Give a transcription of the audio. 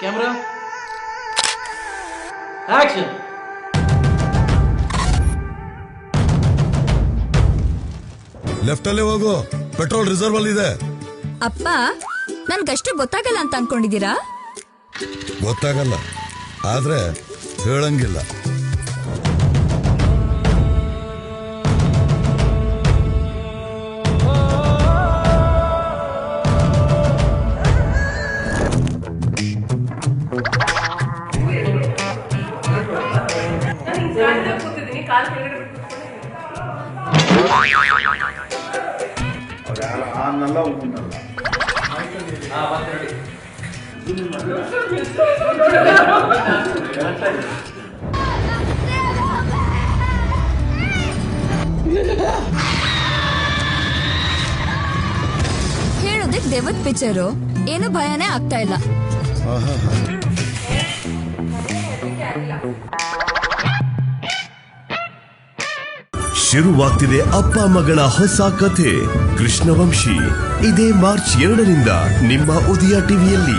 Camera action. Left ಅಲ್ಲೇ ಹೋಗು, petrol reserve ಅಲ್ಲಿ ಇದೆ. ಅಪ್ಪ ನನ್ಗಷ್ಟು ಗೊತ್ತಾಗಲ್ಲ ಅಂತ ಅನ್ಕೊಂಡಿದ್ದೀರಾ? ಗೊತ್ತಾಗಲ್ಲ, ಆದ್ರೆ ಹೇಳಂಗಿಲ್ಲ. ಹೇಳೋದಕ್ ದೇವದ್ ಪಿಕ್ಚರು, ಏನು ಭಯನೇ ಆಗ್ತಾ ಇಲ್ಲ. ಶುರುವಾಗ್ತಿದೆ ಅಪ್ಪ ಮಗಳ ಹೊಸ ಕಥೆ ಕೃಷ್ಣವಂಶಿ. ಇದೇ ಮಾರ್ಚ್ 2ರಿಂದ ನಿಮ್ಮ ಉದಯ ಟಿವಿಯಲ್ಲಿ.